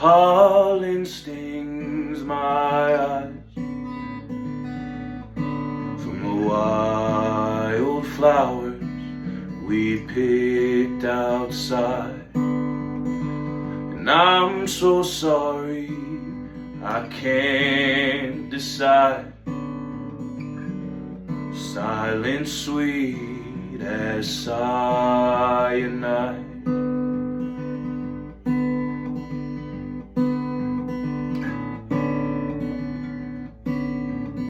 pollen stings my eyes from the wild flowers we picked outside. And I'm so sorry I can't decide. Silent, sweet as silence.